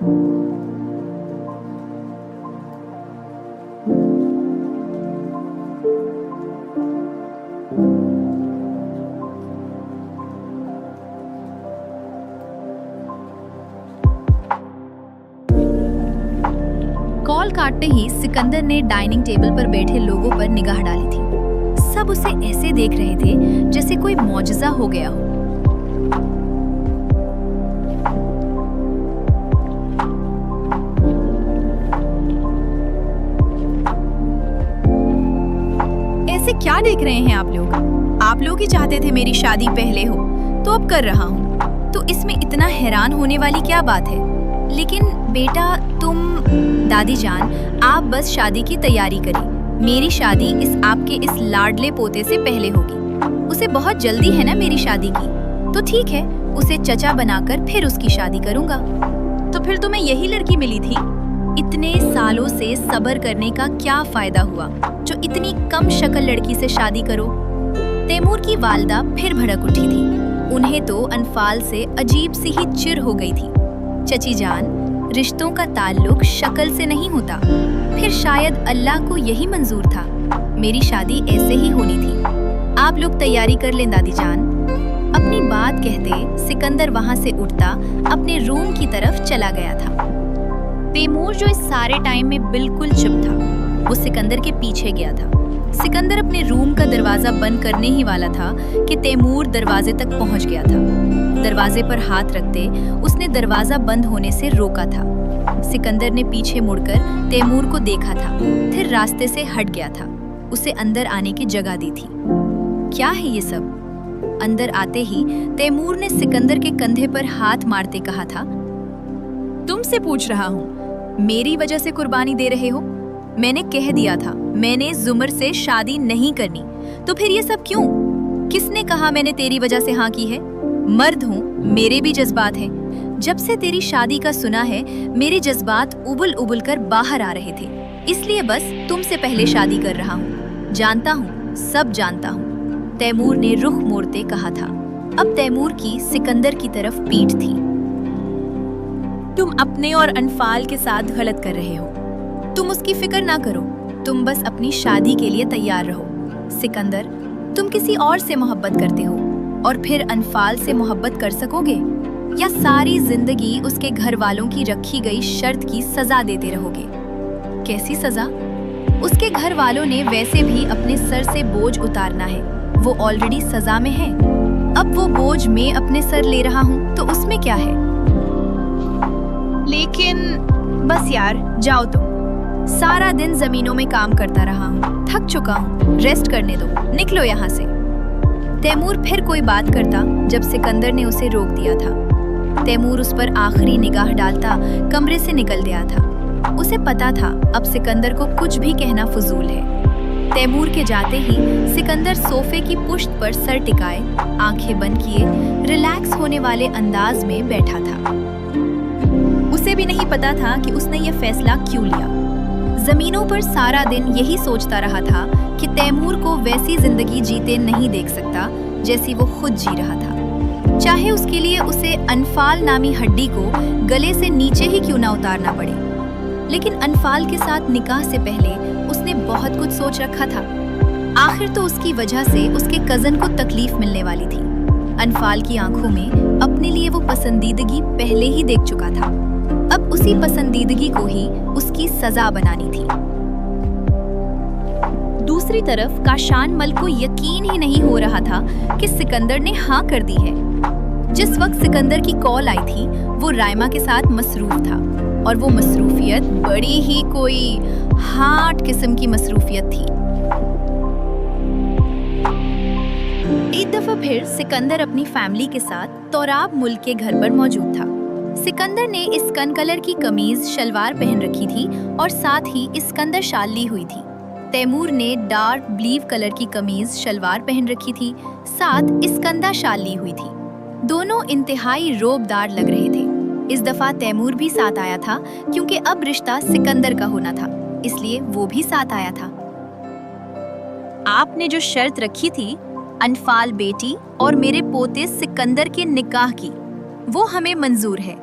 Call काटते ही सिकंदर ने dining table पर बैठे लोगों पर निगाह डाली थी। सब उसे ऐसे देख रहे थे जैसे कोई मौजज़ा हो गया हो। ऐसे क्या देख रहे हैं आप लोग? आप लोग ही चाहते थे मेरी शादी पहले हो, तो अब कर रहा हूँ। तो इसमें इतना हैरान होने वाली क्या बात है? लेकिन बेटा दादी जान, आप बस शादी की तैयारी करें। मेरी शादी आपके इस लाडले पोते से पहले होगी। उसे बहुत जल्दी है ना मेरी शादी की, तो ठीक है, उसे चचा बनाकर फिर उसकी शादी करूंगा। तो फिर तुम्हें यही लड़की मिली थी? इतने सालों से सब्र करने का क्या फायदा हुआ जो इतनी कम शक्ल लड़की से शादी करो? तैमूर की वालदा फिर भड़क उठी थी। उन्हें तो अनफाल से अजीब सी ही चिढ़ हो गई थी। चची जान, रिश्तों का ताल्लुक शक्ल से नहीं होता। फिर शायद अल्लाह को यही मंजूर था। मेरी शादी ऐसे ही होनी थी। आप लोग तैयारी कर लें दादी जान। अपनी बात कहते सिकंदर वहां से उठता अपने रूम की तरफ चला गया था। तैमूर जो इस सारे टाइम में बिल्कुल चुप था, वो सिकंदर के पीछे गया था। सिकंदर अपने रूम का दरवाजा बंद करने ही वाला था कि तैमूर दरवाजे तक पहुंच गया था। दरवाजे पर हाथ रखते उसने दरवाजा बंद होने से रोका था। सिकंदर ने पीछे मुड़कर तैमूर को देखा था, फिर रास्ते से हट गया था। उसे अंदर आने की जगह दी थी। क्या है ये सब? अंदर आते ही तैमूर ने सिकंदर के कंधे पर हाथ मारते कहा था, तुमसे पूछ रहा हूँ, मेरी वजह से कुर्बानी दे रहे हो? मैंने कह दिया था मैंने जुमर से शादी नहीं करनी, तो फिर ये सब क्यों? किसने कहा मैंने तेरी वजह से हाँ की है? मर्द हूँ, मेरे भी जज्बात हैं। जब से तेरी शादी का सुना है, मेरे जज्बात उबल उबल कर बाहर आ रहे थे, इसलिए बस तुमसे पहले शादी कर रहा हूँ। जानता हूँ, सब जानता हूँ, तैमूर ने रुख मोड़ते कहा था। अब तैमूर की सिकंदर की तरफ पीठ थी। तुम अपने और अनफाल के साथ गलत कर रहे हो। तुम उसकी फिक्र ना करो, तुम बस अपनी शादी के लिए तैयार रहो। सिकंदर, तुम किसी और से मोहब्बत करते हो और फिर अनफाल से मोहब्बत कर सकोगे, या सारी जिंदगी उसके घर वालों की रखी गई शर्त की सजा देते रहोगे? कैसी सजा? उसके घर वालों ने वैसे भी अपने सर से बोझ उतारना है, वो ऑलरेडी सजा में है। अब वो बोझ मैं अपने सर ले रहा हूँ, तो उसमें क्या है? लेकिन बस यार, जाओ तुम। सारा दिन जमीनों में काम करता रहा हूँ, थक चुका हूँ, रेस्ट करने दो, निकलो यहाँ से। तैमूर फिर कोई बात करता जब सिकंदर ने उसे रोक दिया था। तैमूर उस पर आखिरी निगाह डालता कमरे से निकल गया था। उसे पता था अब सिकंदर को कुछ भी कहना फजूल है। तैमूर के जाते ही सिकंदर सोफे की पुश्त पर सर टिकाए, आंखें बंद किए, रिलैक्स होने वाले अंदाज में बैठा था। उसे भी नहीं पता था कि उसने ये फैसला क्यों लिया। जमीनों पर सारा दिन यही सोचता रहा था कि तैमूर को वैसी जिंदगी जीते नहीं देख सकता जैसी वो खुद जी रहा था, चाहे उसके लिए उसे अनफाल नामी हड्डी को गले से नीचे ही क्यों ना उतारना पड़े। लेकिन अनफाल के साथ निकाह से पहले उसने बहुत कुछ सोच रखा था। आखिर तो उसकी वजह से उसके कजन को तकलीफ मिलने वाली थी। अनफाल की आंखों में अपने लिए वो पसंदीदगी पहले ही देख चुका था। अब उसी पसंदीदगी को ही उसकी सजा बनानी थी। दूसरी तरफ काशान मल को यकीन ही नहीं हो रहा था कि सिकंदर ने हाँ कर दी है। जिस वक्त सिकंदर की कॉल आई थी, वो रायमा के साथ मसरूफ था, और वो मसरूफियत बड़ी ही कोई हार्ड किस्म की मसरूफियत थी। एक दफा फिर सिकंदर अपनी फैमिली के साथ तोराब मुल्क के घर पर मौजूद था। सिकंदर ने इस्कन कलर की कमीज शलवार पहन रखी थी और साथ ही इस्कंदर शाल ली हुई थी। तैमूर ने डार्क ब्लीव कलर की कमीज शलवार पहन रखी थी, साथ इस्कंदा शाल ली हुई थी। दोनों इंतहाई रोबदार लग रहे थे। इस दफा तैमूर भी साथ आया था, क्योंकि अब रिश्ता सिकंदर का होना था, इसलिए वो भी साथ आया था। आपने जो शर्त रखी थी अनफाल बेटी और मेरे पोते सिकंदर के निकाह की, वो हमें मंजूर है।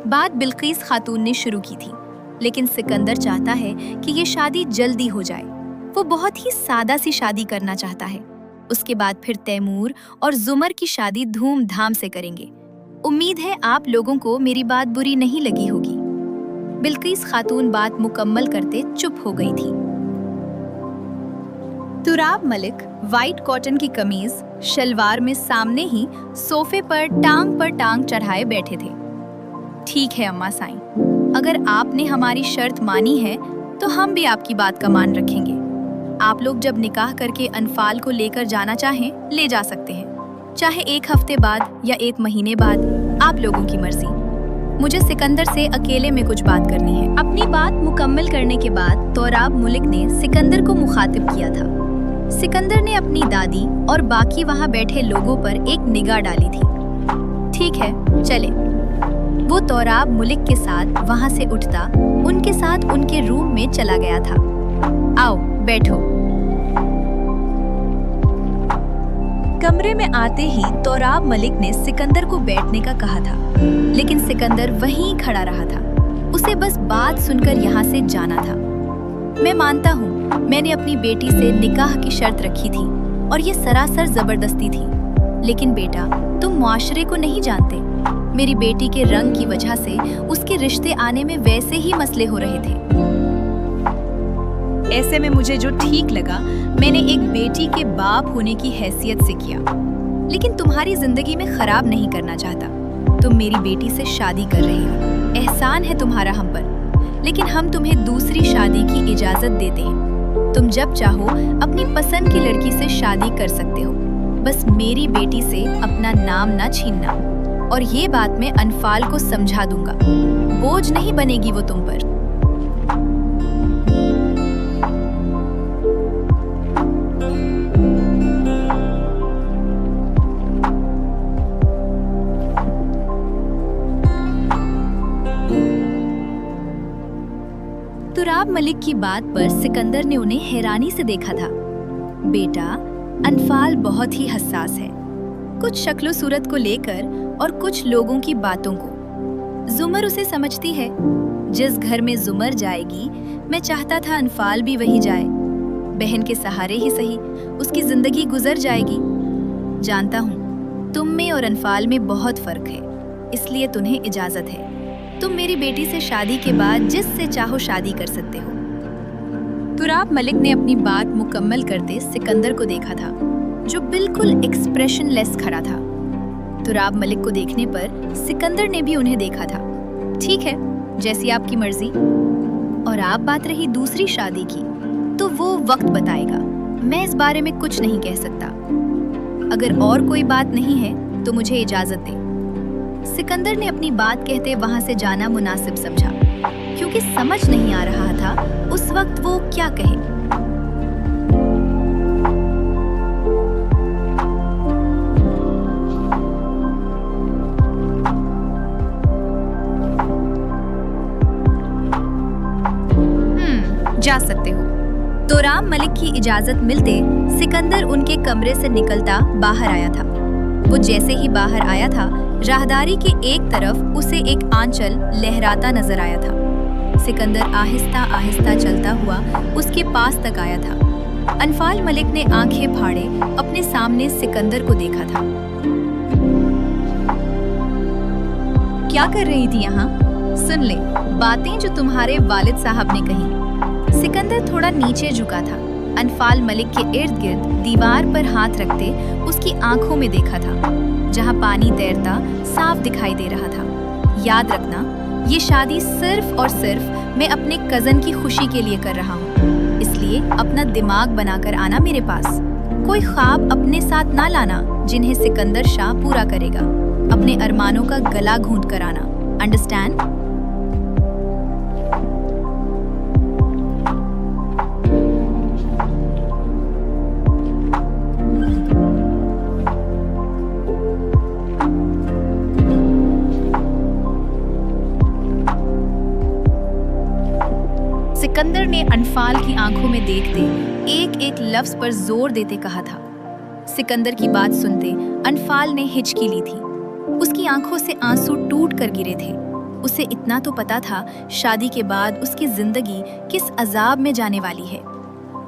बात बिल्कीस खातून ने शुरू की थी, लेकिन सिकंदर चाहता है कि ये शादी जल्दी हो जाए। वो बहुत ही सादा सी शादी करना चाहता है। उसके बाद फिर तैमूर और जुमर की शादी धूमधाम से करेंगे। उम्मीद है आप लोगों को मेरी बात बुरी नहीं लगी होगी। बिल्कीस खातून बात मुकम्मल करते चुप हो गई थी। तुराब मलिक वाइट कॉटन की कमीज शलवार में सामने ही सोफे पर टांग चढ़ाए बैठे थे। ठीक है अम्मा साईं, अगर आपने हमारी शर्त मानी है तो हम भी आपकी बात का मान रखेंगे। आप लोग जब निकाह करके अनफाल को लेकर जाना चाहें ले जा सकते हैं, चाहे 1 हफ्ते बाद या 1 महीने बाद, आप लोगों की मर्जी। मुझे सिकंदर से अकेले में कुछ बात करनी है। अपनी बात मुकम्मल करने के बाद तुराब मलिक ने सिकंदर को मुखातिब किया था। सिकंदर ने अपनी दादी और बाकी वहां बैठे लोगों पर एक निगाह डाली थी। ठीक है, चले। वो तुराब मलिक के साथ वहां से उठता उनके साथ उनके रूम में चला गया था। आओ बैठो। कमरे में आते ही तुराब मलिक ने सिकंदर को बैठने का कहा था, लेकिन सिकंदर वहीं खड़ा रहा था। उसे बस बात सुनकर यहाँ से जाना था। मैं मानता हूँ मैंने अपनी बेटी से निकाह की शर्त रखी थी और ये सरासर जबरदस्ती थी, लेकिन बेटा तुम मुआशरे को नहीं जानते। मेरी बेटी के रंग की वजह से उसके रिश्ते आने में वैसे ही मसले हो रहे थे। ऐसे में मुझे जो ठीक लगा मैंने एक बेटी के बाप होने की हैसियत से किया, लेकिन तुम्हारी जिंदगी में खराब नहीं करना चाहता। तुम मेरी बेटी से शादी कर रही हो, एहसान है तुम्हारा हम पर, लेकिन हम तुम्हें दूसरी शादी की इजाजत देते हैं। तुम जब चाहो अपनी पसंद की लड़की से शादी कर सकते हो, बस मेरी बेटी से अपना नाम ना छीनना। और ये बात मैं अनफाल को समझा दूंगा, बोझ नहीं बनेगी वो तुम पर। तुराब मलिक की बात पर सिकंदर ने उन्हें हैरानी से देखा था। बेटा, अनफाल बहुत ही हसास है, कुछ शक्लो सूरत को लेकर और कुछ लोगों की बातों को। जुमर उसे समझती है। जिस घर में जुमर जाएगी मैं चाहता था अनफाल भी वही जाए। बहन के सहारे ही सही उसकी जिंदगी गुजर जाएगी। जानता हूँ तुम में और अनफाल में बहुत फर्क है, इसलिए तुम्हें इजाजत है। तुम मेरी बेटी से शादी के बाद जिससे चाहो शादी कर सकते हो। तुराब मलिक ने अपनी बात मुकम्मल करते सिकंदर को देखा था, जो बिल्कुल एक्सप्रेशनलेस खड़ा था। तुराब मलिक को देखने पर सिकंदर ने भी उन्हें देखा था। ठीक है, जैसी आपकी मर्जी। और आप बात रही दूसरी शादी की, तो वो वक्त बताएगा। मैं इस बारे में कुछ नहीं कह सकता। अगर और कोई बात नहीं है तो मुझे इजाजत दें। सिकंदर ने अपनी बात कहते वहां से जाना मुनासिब समझा, क्योंकि समझ नहीं आ रहा था उस वक्त वो क्या कहे। जा सकते हो। तुराब मलिक की इजाजत मिलते सिकंदर उनके कमरे से निकलता बाहर आया था। वो जैसे ही बाहर आया था, राहदारी के एक तरफ उसे एक आंचल लहराता नजर आया था। सिकंदर आहिस्ता आहिस्ता चलता हुआ उसके पास तक आया था। अनफाल मलिक ने आंखें फाड़े अपने सामने सिकंदर को देखा था। क्या कर रही थी यहाँ? सुन ले बातें जो तुम्हारे वालिद साहब ने कही। सिकंदर थोड़ा नीचे झुका था। अनफाल मलिक के इर्द गिर्द दीवार पर हाथ रखते उसकी आंखों में देखा था, जहां पानी तैरता साफ दिखाई दे रहा था। याद रखना, ये शादी सिर्फ और सिर्फ मैं अपने कजन की खुशी के लिए कर रहा हूँ, इसलिए अपना दिमाग बनाकर आना मेरे पास। कोई ख्वाब अपने साथ ना लाना जिन्हें सिकंदर शाह पूरा करेगा। अपने अरमानों का गला घूंट कर आना। अंडरस्टैंड? सिकंदर ने अनफाल की आंखों में देखते एक एक लफ्ज पर जोर देते कहा था। सिकंदर की बात सुनते अनफाल ने हिचकी ली थी। उसकी आंखों से आंसू टूट कर गिरे थे। उसे इतना तो पता था शादी के बाद उसकी जिंदगी किस अजाब में जाने वाली है।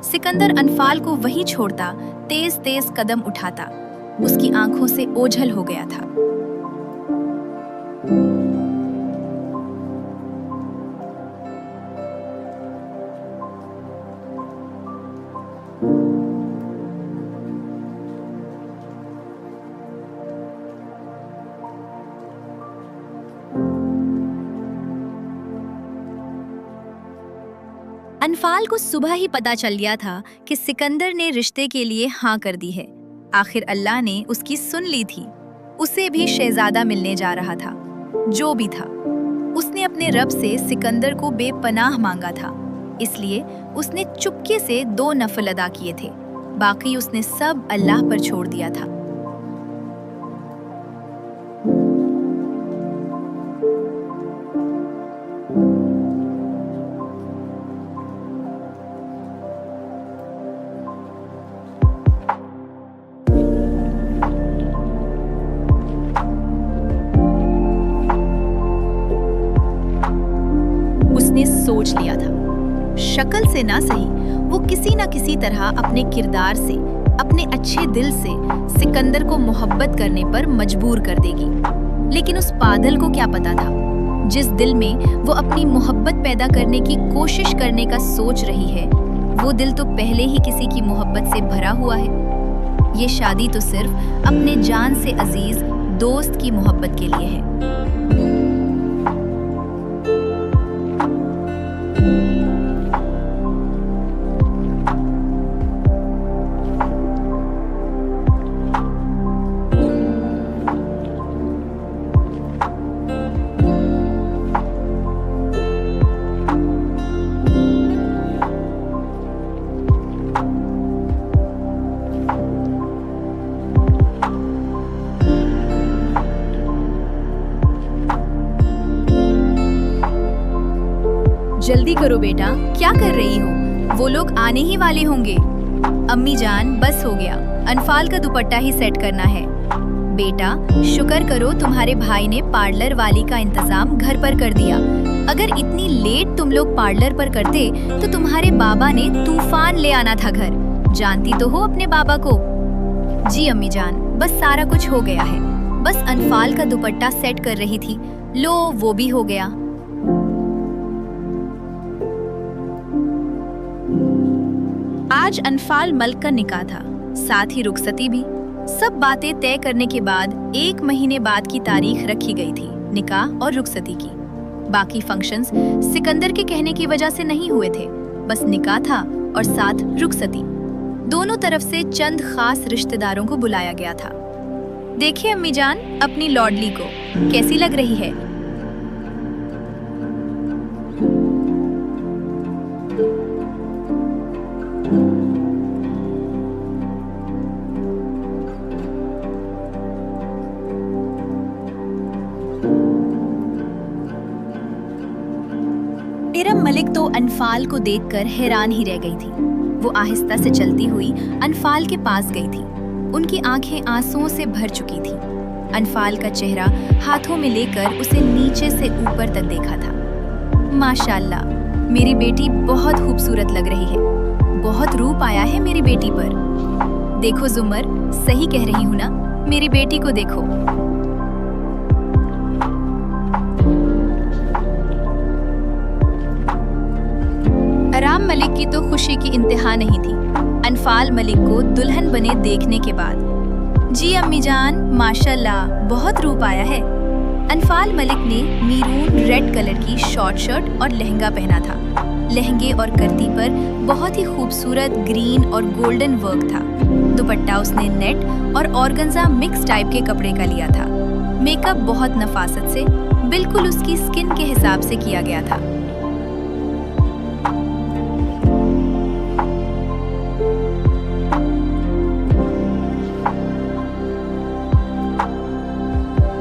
सिकंदर अनफाल को वहीं छोड़ता तेज तेज कदम उठाता। उसकी आंखों से ओझल हो गया था। अनफाल को सुबह ही पता चल गया था कि सिकंदर ने रिश्ते के लिए हाँ कर दी है। आखिर अल्लाह ने उसकी सुन ली थी। उसे भी शहजादा मिलने जा रहा था। जो भी था, उसने अपने रब से सिकंदर को बेपनाह मांगा था। इसलिए उसने चुपके से 2 नफल अदा किए थे। बाकी उसने सब अल्लाह पर छोड़ दिया था। सोच लिया था, शक्ल से ना सही, वो किसी न किसी तरह अपने किरदार से, अपने अच्छे दिल से सिकंदर को मोहब्बत करने पर मजबूर कर देगी। लेकिन उस पागल को क्या पता था, जिस दिल में वो अपनी मोहब्बत पैदा करने की कोशिश करने का सोच रही है, वो दिल तो पहले ही किसी की मोहब्बत से भरा हुआ है। ये शादी तो सिर्फ अपने जान से अजीज दोस्त की मोहब्बत के लिए है। जल्दी करो बेटा, क्या कर रही हो? वो लोग आने ही वाले होंगे। अम्मी जान, बस हो गया, अनफाल का दुपट्टा ही सेट करना है। बेटा, शुक्र करो तुम्हारे भाई ने पार्लर वाली का इंतजाम घर पर कर दिया। अगर इतनी लेट तुम लोग पार्लर पर करते तो तुम्हारे बाबा ने तूफान ले आना था घर। जानती तो हो अपने बाबा को। जी अम्मी जान, बस सारा कुछ हो गया है। बस अनफाल का दुपट्टा सेट कर रही थी। लो, वो भी हो गया। आज अनफाल मल्क का निकाह था, साथ ही रुखसती भी। सब बातें तय करने के बाद 1 महीने बाद की तारीख रखी गई थी निकाह और रुखसती की। बाकी फंक्शंस सिकंदर के कहने की वजह से नहीं हुए थे। बस निकाह था और साथ रुखसती। दोनों तरफ से चंद खास रिश्तेदारों को बुलाया गया था। देखिए अम्मी जान, अपनी लॉडली को कैसी लग रही है? इरम मलिक तो अनफाल को देखकर हैरान ही रह गई थी। वो आहिस्ता से चलती हुई अनफाल के पास गई थी। उनकी आंखें आंसुओं से भर चुकी थी। अनफाल का चेहरा हाथों में लेकर उसे नीचे से ऊपर तक देखा था। माशाअल्लाह, मेरी बेटी बहुत खूबसूरत लग रही है। बहुत रूप आया है मेरी बेटी पर। देखो जुमर, सही कह रही हूँ ना? मेरी बेटी को देखो। अराम मलिक की तो खुशी की इंतहा नहीं थी अनफाल मलिक को दुल्हन बने देखने के बाद। जी अम्मी जान, माशाल्लाह, बहुत रूप आया है। अनफाल मलिक ने मैरून रेड कलर की शॉर्ट शर्ट और लहंगा पहना था। लहंगे और कर्ती पर बहुत ही खूबसूरत ग्रीन और गोल्डन वर्क था। दुपट्टा उसने नेट और ऑर्गेन्जा मिक्स टाइप के कपड़े का लिया था। मेकअप बहुत नफासत से, बिल्कुल उसकी स्किन के हिसाब से किया गया था।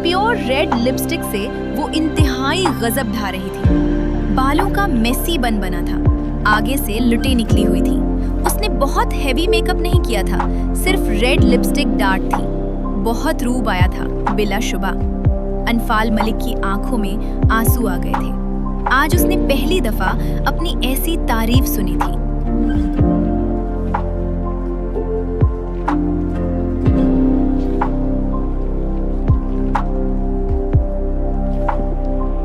प्योर रेड लिपस्टिक से वो इंतहाई गजब ढा रही थी। बालों का मेसी बन बना था, आगे से लुटें निकली हुई थी। उसने बहुत हैवी मेकअप नहीं किया था, सिर्फ रेड लिपस्टिक डार्क थी। बहुत रूप आया था बिला शुबा। अनफाल मलिक की आंखों में आंसू आ गए थे। आज उसने पहली दफा अपनी ऐसी तारीफ सुनी थी।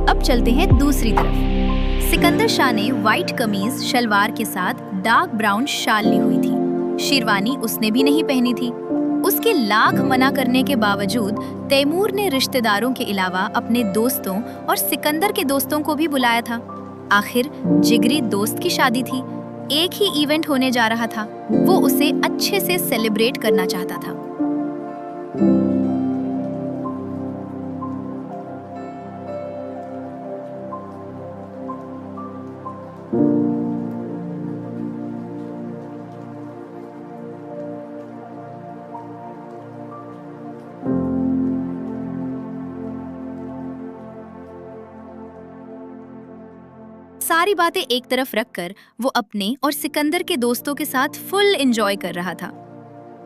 अब चलते हैं दूसरी तरफ। सिकंदर शाह ने व्हाइट कमीज शलवार के साथ डार्क ब्राउन शाल ली हुई थी। शेरवानी उसने भी नहीं पहनी थी। उसके लाख मना करने के बावजूद तैमूर ने रिश्तेदारों के अलावा अपने दोस्तों और सिकंदर के दोस्तों को भी बुलाया था। आखिर जिगरी दोस्त की शादी थी, एक ही इवेंट होने जा रहा था। वो उसे अच्छे से सेलिब्रेट करना चाहता था। सारी बातें एक तरफ रखकर वो अपने और सिकंदर के दोस्तों के साथ फुल एंजॉय कर रहा था।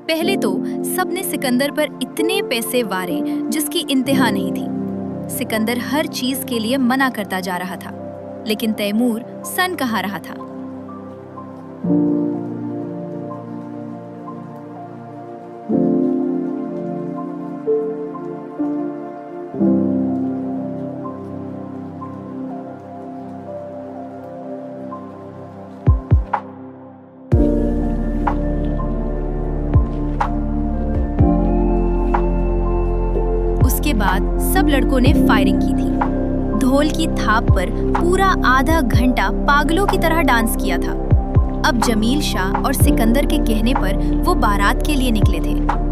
पहले तो सबने सिकंदर पर इतने पैसे वारे जिसकी इंतहा नहीं थी। सिकंदर हर चीज के लिए मना करता जा रहा था, लेकिन तैमूर सन कहा रहा था। उसके बाद सब लड़कों ने फायरिंग की थी। ढोल की थाप पर पूरा आधा घंटा पागलों की तरह डांस किया था। अब जमील शाह और सिकंदर के कहने पर वो बारात के लिए निकले थे।